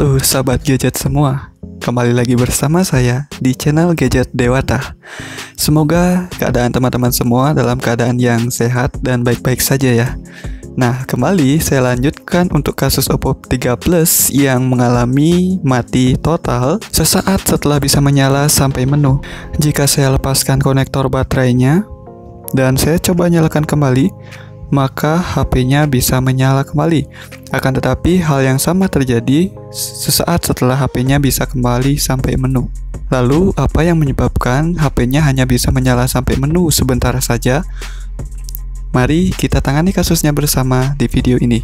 Halo sahabat gadget semua, kembali lagi bersama saya di channel Gadget Dewata. Semoga keadaan teman-teman semua dalam keadaan yang sehat dan baik-baik saja ya. Nah, kembali saya lanjutkan untuk kasus Oppo 3 Plus yang mengalami mati total sesaat setelah bisa menyala sampai penuh. Jika saya lepaskan konektor baterainya dan saya coba nyalakan kembali, maka HP-nya bisa menyala kembali. Akan tetapi hal yang sama terjadi sesaat setelah HP-nya bisa kembali sampai menu. Lalu apa yang menyebabkan HP-nya hanya bisa menyala sampai menu sebentar saja? Mari kita tangani kasusnya bersama di video ini.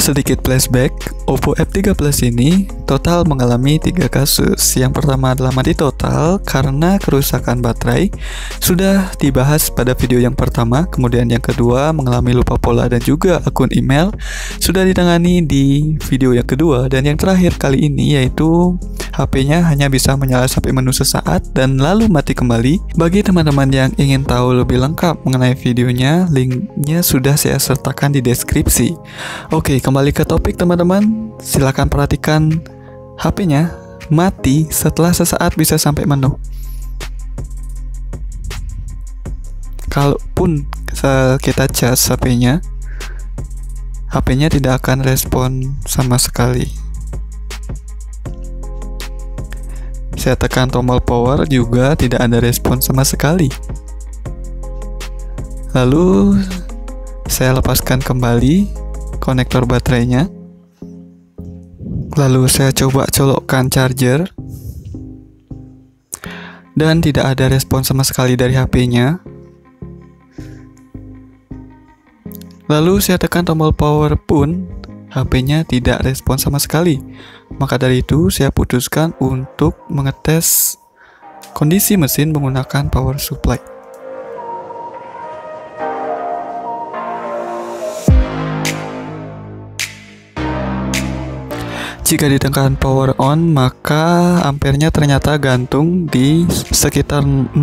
Sedikit flashback, Oppo F3 Plus ini total mengalami 3 kasus. Yang pertama adalah mati total karena kerusakan baterai, sudah dibahas pada video yang pertama. Kemudian yang kedua mengalami lupa pola dan juga akun email, sudah ditangani di video yang kedua. Dan yang terakhir kali ini yaitu HP-nya hanya bisa menyala sampai menu sesaat dan lalu mati kembali. Bagi teman-teman yang ingin tahu lebih lengkap mengenai videonya, linknya sudah saya sertakan di deskripsi. Oke, kembali ke topik teman-teman. Silakan perhatikan HP-nya mati setelah sesaat bisa sampai menu. Kalaupun kita cas HP-nya tidak akan respon sama sekali. Saya tekan tombol power juga tidak ada respon sama sekali. Lalu saya lepaskan kembali konektor baterainya. Lalu saya coba colokkan charger dan tidak ada respon sama sekali dari HP-nya. Lalu saya tekan tombol power pun HP-nya tidak respon sama sekali. Maka dari itu saya putuskan untuk mengetes kondisi mesin menggunakan power supply. Jika ditekan power on, maka ampernya ternyata gantung di sekitar 0,1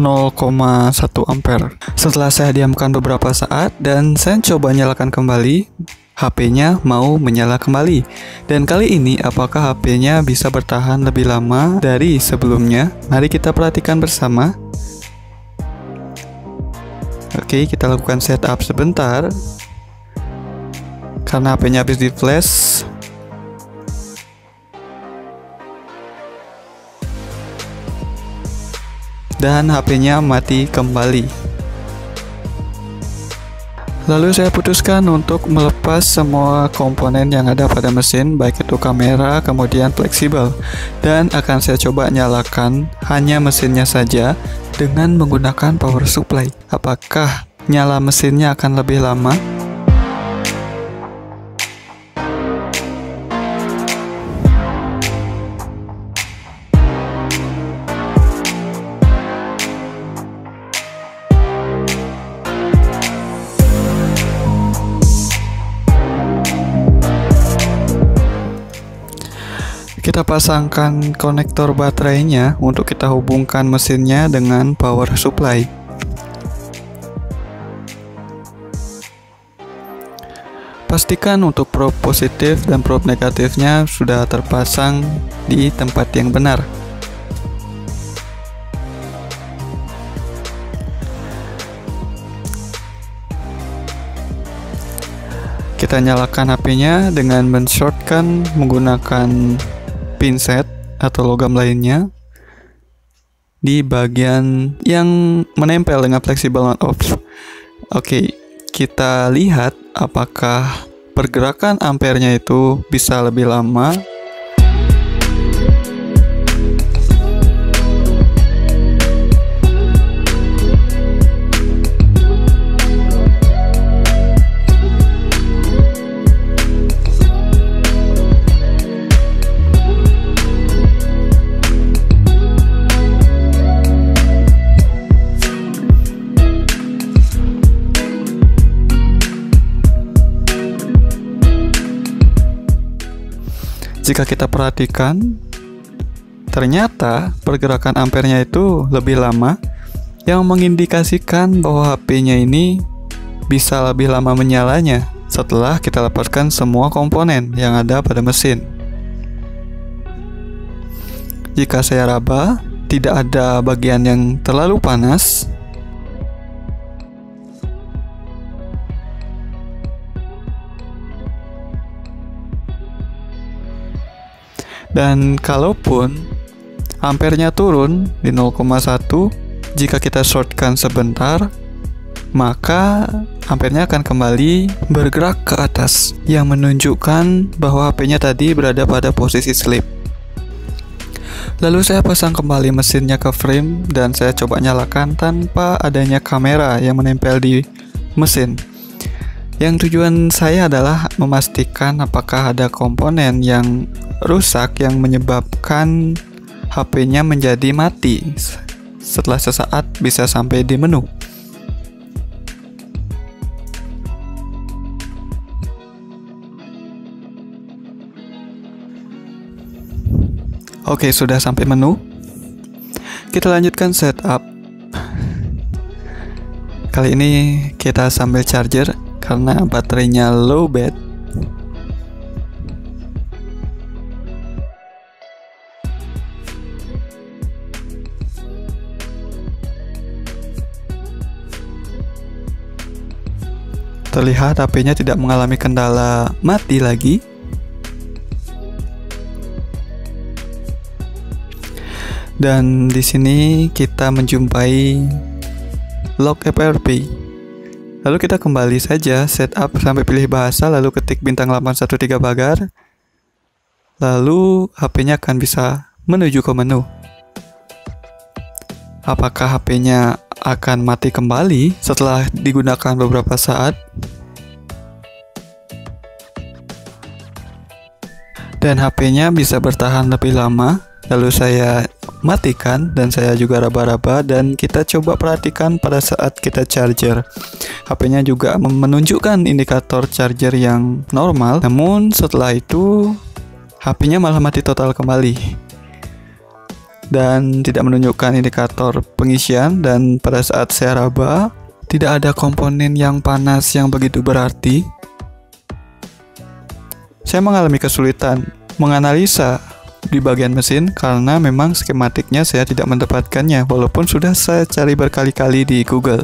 ampere. Setelah saya diamkan beberapa saat dan saya coba nyalakan kembali, HP-nya mau menyala kembali. Dan kali ini apakah HP-nya bisa bertahan lebih lama dari sebelumnya? Mari kita perhatikan bersama. Oke, kita lakukan setup sebentar karena HP-nya habis di flash. Dan HP-nya mati kembali. Lalu saya putuskan untuk melepas semua komponen yang ada pada mesin, baik itu kamera, kemudian fleksibel, dan akan saya coba nyalakan hanya mesinnya saja dengan menggunakan power supply. Apakah nyala mesinnya akan lebih lama? Kita pasangkan konektor baterainya untuk kita hubungkan mesinnya dengan power supply. Pastikan untuk probe positif dan probe negatifnya sudah terpasang di tempat yang benar. Kita nyalakan HP-nya dengan men-shortkan menggunakan pinset atau logam lainnya di bagian yang menempel dengan fleksibel on off. Oke, kita lihat apakah pergerakan ampernya itu bisa lebih lama. Jika kita perhatikan, ternyata pergerakan ampernya itu lebih lama, yang mengindikasikan bahwa HP-nya ini bisa lebih lama menyalanya setelah kita lepaskan semua komponen yang ada pada mesin. Jika saya raba, tidak ada bagian yang terlalu panas. Dan kalaupun ampernya turun di 0,1, jika kita shortkan sebentar, maka ampernya akan kembali bergerak ke atas, yang menunjukkan bahwa HP-nya tadi berada pada posisi sleep. Lalu saya pasang kembali mesinnya ke frame dan saya coba nyalakan tanpa adanya kamera yang menempel di mesin. Yang tujuan saya adalah memastikan apakah ada komponen yang rusak yang menyebabkan HP-nya menjadi mati. Setelah sesaat bisa sampai di menu. Oke, sudah sampai menu. Kita lanjutkan setup. Kali ini kita sambil charger karena baterainya low bat. Terlihat HP-nya tidak mengalami kendala mati lagi. Dan di sini kita menjumpai log FRP. Lalu kita kembali saja setup sampai pilih bahasa, lalu ketik bintang 813 pagar. Lalu HP-nya akan bisa menuju ke menu. Apakah HP-nya akan mati kembali setelah digunakan beberapa saat? Dan HP-nya bisa bertahan lebih lama. Lalu saya matikan dan saya juga raba-raba, dan kita coba perhatikan pada saat kita charger. HP-nya juga menunjukkan indikator charger yang normal, namun setelah itu HP-nya malah mati total kembali dan tidak menunjukkan indikator pengisian. Dan pada saat saya raba, tidak ada komponen yang panas yang begitu berarti. Saya mengalami kesulitan menganalisa di bagian mesin karena memang skematiknya saya tidak mendapatkannya, walaupun sudah saya cari berkali-kali di Google.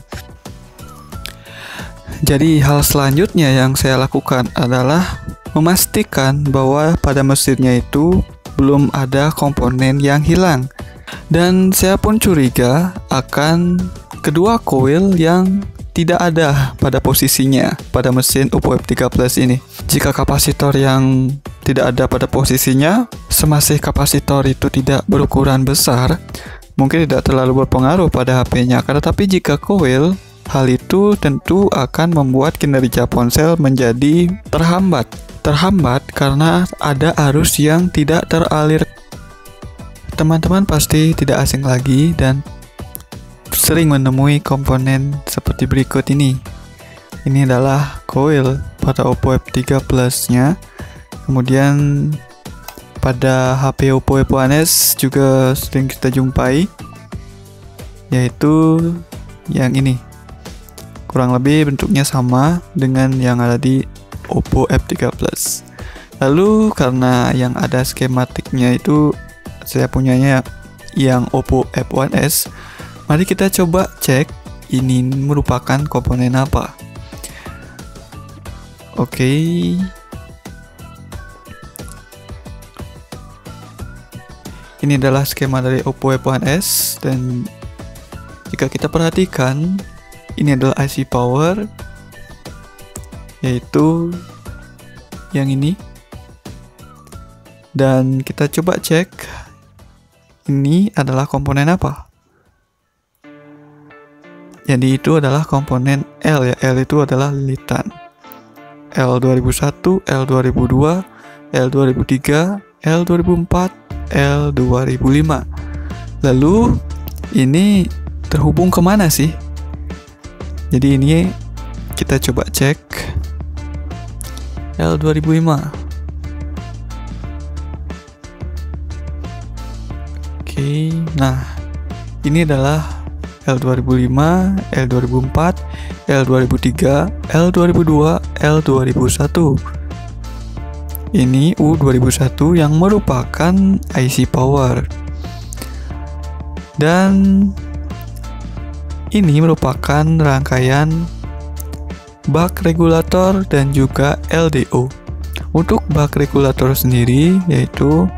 Jadi hal selanjutnya yang saya lakukan adalah memastikan bahwa pada mesinnya itu belum ada komponen yang hilang. Dan saya pun curiga akan kedua koil yang tidak ada pada posisinya pada mesin Oppo F3 Plus ini. Jika kapasitor yang tidak ada pada posisinya, semasih kapasitor itu tidak berukuran besar, mungkin tidak terlalu berpengaruh pada HP-nya. Tetapi jika koil, hal itu tentu akan membuat kinerja ponsel menjadi terhambat. Terhambat karena ada arus yang tidak teralir. Teman-teman pasti tidak asing lagi dan sering menemui komponen seperti berikut ini. Ini adalah koil pada Oppo F3 Plus-nya. Kemudian pada HP Oppo F1s juga sering kita jumpai, yaitu yang ini. Kurang lebih bentuknya sama dengan yang ada di Oppo F3 Plus. Lalu karena yang ada skematiknya itu saya punyanya yang Oppo F1s, mari kita coba cek ini merupakan komponen apa. Oke. Ini adalah skema dari Oppo F1s, dan jika kita perhatikan, ini adalah IC power, yaitu yang ini. Dan kita coba cek ini adalah komponen apa. Jadi itu adalah komponen L ya. L itu adalah lilitan. L2001, L2002, L2003, L2004, L2005. Lalu ini terhubung kemana sih? Jadi ini kita coba cek L2005. Oke, nah ini adalah L2005, L2004, L2003, L2002, L2001. Ini U2001 yang merupakan IC power. Dan ini merupakan rangkaian bug regulator dan juga LDO. Untuk bug regulator sendiri yaitu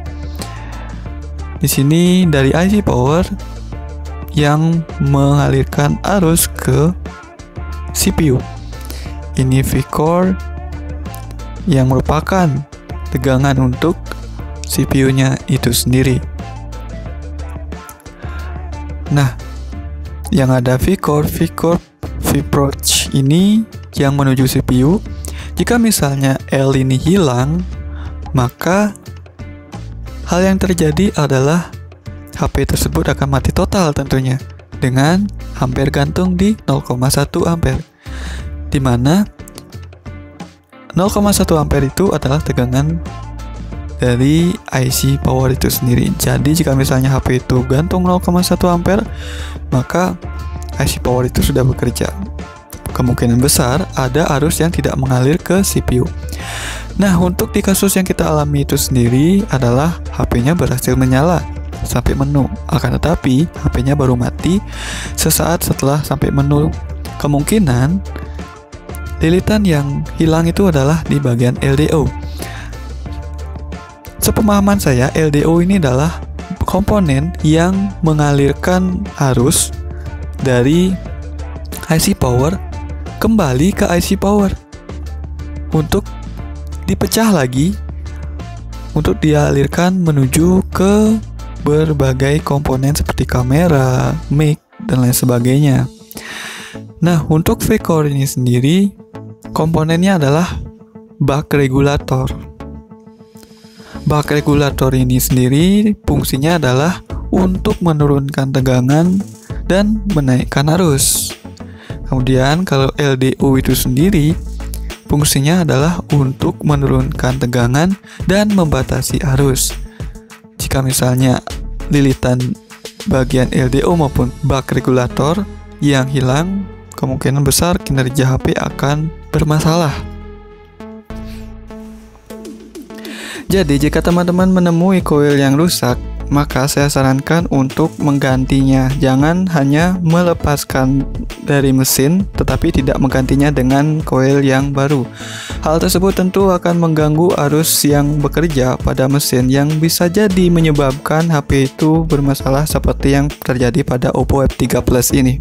di sini dari IC power yang mengalirkan arus ke CPU. Ini V-core yang merupakan tegangan untuk CPU-nya itu sendiri. Nah, yang ada V-core V-approach ini yang menuju CPU. Jika misalnya L ini hilang, maka hal yang terjadi adalah HP tersebut akan mati total tentunya dengan ampere gantung di 0,1 ampere, di mana 0,1 ampere itu adalah tegangan dari IC power itu sendiri. Jadi jika misalnya HP itu gantung 0,1 ampere, maka IC power itu sudah bekerja. Kemungkinan besar ada arus yang tidak mengalir ke CPU. Nah, untuk di kasus yang kita alami itu sendiri adalah HP-nya berhasil menyala sampai menu. Akan tetapi, HP-nya baru mati sesaat setelah sampai menu. Kemungkinan lilitan yang hilang itu adalah di bagian LDO. Sepemahaman saya, LDO ini adalah komponen yang mengalirkan arus dari IC power kembali ke IC power untuk dipecah lagi untuk dialirkan menuju ke berbagai komponen seperti kamera, mic, dan lain sebagainya. Nah, untuk V-core ini sendiri komponennya adalah bug regulator. Bug regulator ini sendiri fungsinya adalah untuk menurunkan tegangan dan menaikkan arus. Kemudian kalau LDO itu sendiri fungsinya adalah untuk menurunkan tegangan dan membatasi arus. Jika misalnya lilitan bagian LDO maupun bug regulator yang hilang, kemungkinan besar kinerja HP akan bermasalah. Jadi jika teman-teman menemui koil yang rusak, maka saya sarankan untuk menggantinya. Jangan hanya melepaskan dari mesin, tetapi tidak menggantinya dengan koil yang baru. Hal tersebut tentu akan mengganggu arus yang bekerja pada mesin yang bisa jadi menyebabkan HP itu bermasalah seperti yang terjadi pada Oppo F3 Plus ini.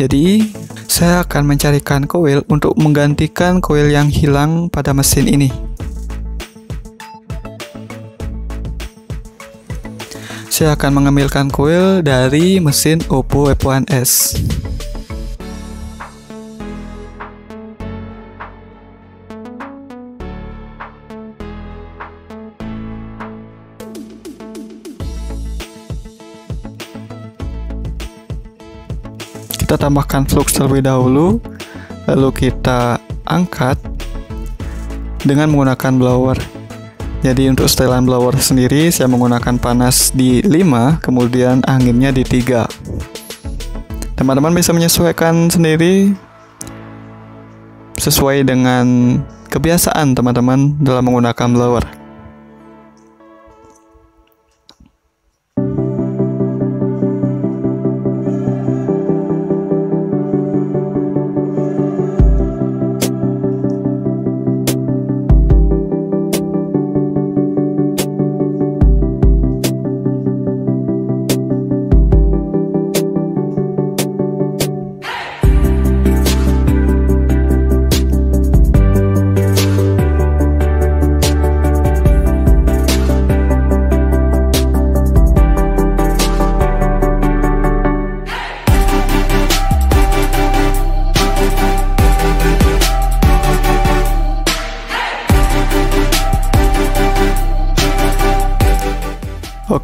Jadi, saya akan mencarikan koil untuk menggantikan koil yang hilang pada mesin ini. Saya akan mengambilkan koil dari mesin Oppo F1s. Kita tambahkan flux terlebih dahulu, lalu kita angkat dengan menggunakan blower. Jadi untuk setelan blower sendiri saya menggunakan panas di 5, kemudian anginnya di 3. Teman-teman bisa menyesuaikan sendiri sesuai dengan kebiasaan teman-teman dalam menggunakan blower.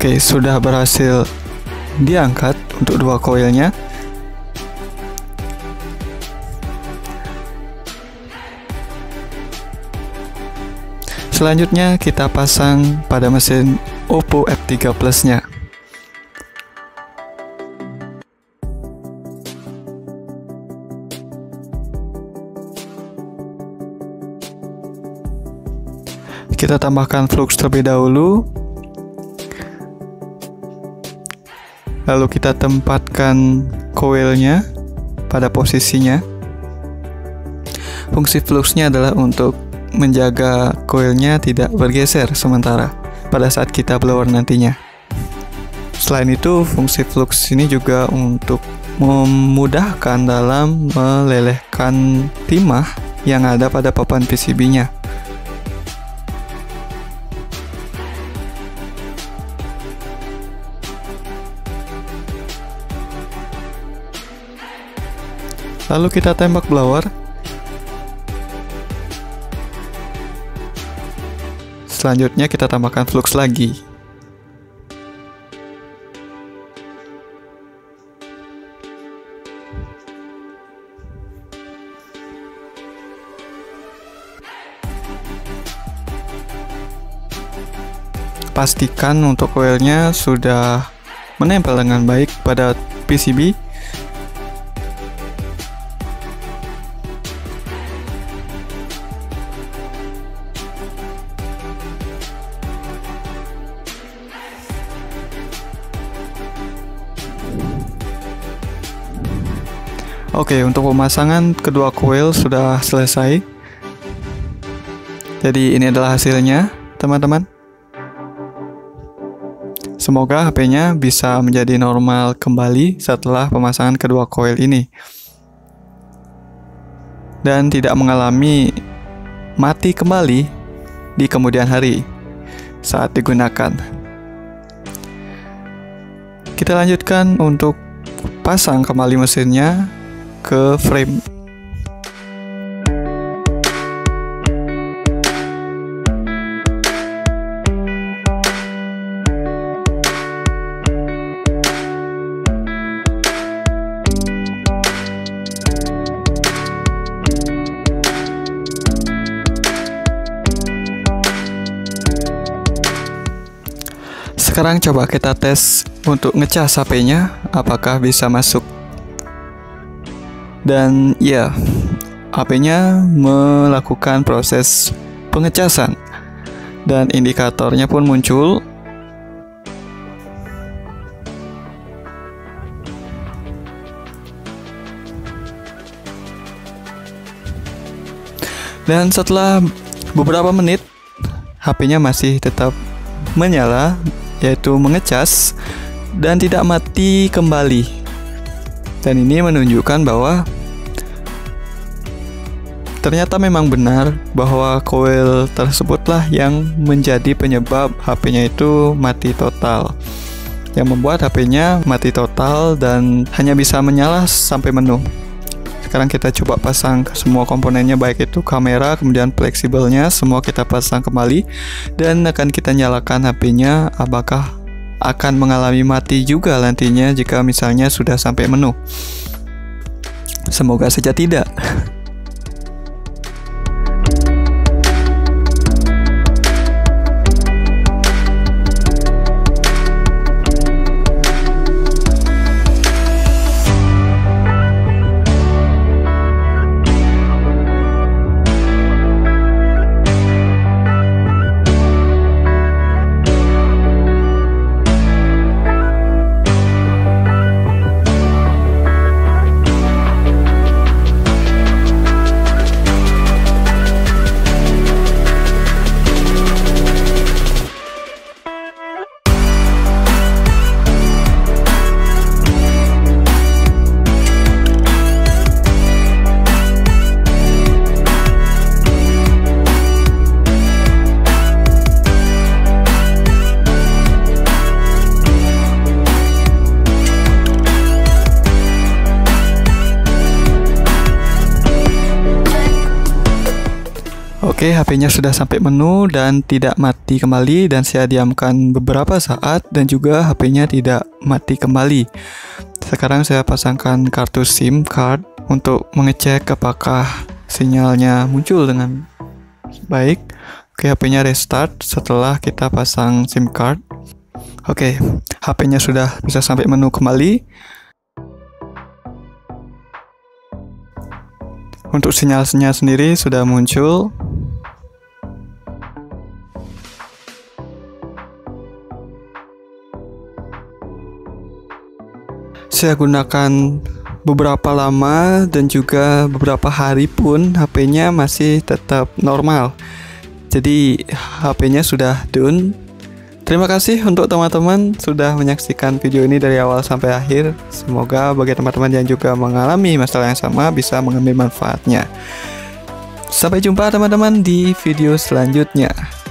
Oke, sudah berhasil diangkat untuk dua koilnya. Selanjutnya kita pasang pada mesin Oppo F3 Plus-nya. Kita tambahkan flux terlebih dahulu. Lalu kita tempatkan coilnya pada posisinya. Fungsi fluxnya adalah untuk menjaga coilnya tidak bergeser sementara pada saat kita blower nantinya. Selain itu, fungsi flux ini juga untuk memudahkan dalam melelehkan timah yang ada pada papan PCB-nya. Lalu kita tembak blower. Selanjutnya kita tambahkan flux lagi. Pastikan untuk coilnya sudah menempel dengan baik pada PCB. Oke, untuk pemasangan kedua coil sudah selesai. Jadi ini adalah hasilnya, teman-teman. Semoga HP-nya bisa menjadi normal kembali setelah pemasangan kedua coil ini dan tidak mengalami mati kembali di kemudian hari saat digunakan. Kita lanjutkan untuk pasang kembali mesinnya ke frame. Sekarang coba kita tes untuk ngecas HP-nya apakah bisa masuk. Dan ya, HP-nya melakukan proses pengecasan dan indikatornya pun muncul. Dan setelah beberapa menit, HP-nya masih tetap menyala, yaitu mengecas dan tidak mati kembali. Dan ini menunjukkan bahwa ternyata memang benar bahwa coil tersebutlah yang menjadi penyebab HP-nya itu mati total, yang membuat HP-nya mati total dan hanya bisa menyala sampai penuh. Sekarang kita coba pasang semua komponennya, baik itu kamera, kemudian fleksibelnya, semua kita pasang kembali dan akan kita nyalakan HP-nya. Apakah akan mengalami mati juga nantinya jika misalnya sudah sampai penuh? Semoga saja tidak. Oke, HP-nya sudah sampai menu dan tidak mati kembali, dan saya diamkan beberapa saat dan juga HP-nya tidak mati kembali. Sekarang saya pasangkan kartu SIM card untuk mengecek apakah sinyalnya muncul dengan baik. Oke, HP-nya restart setelah kita pasang SIM card. Oke, HP-nya sudah bisa sampai menu kembali. Untuk sinyalnya sendiri sudah muncul. saya gunakan beberapa lama dan juga beberapa hari pun HP-nya masih tetap normal. Jadi HP-nya sudah down. Terima kasih untuk teman-teman sudah menyaksikan video ini dari awal sampai akhir. Semoga bagi teman-teman yang juga mengalami masalah yang sama bisa mengambil manfaatnya. Sampai jumpa teman-teman di video selanjutnya.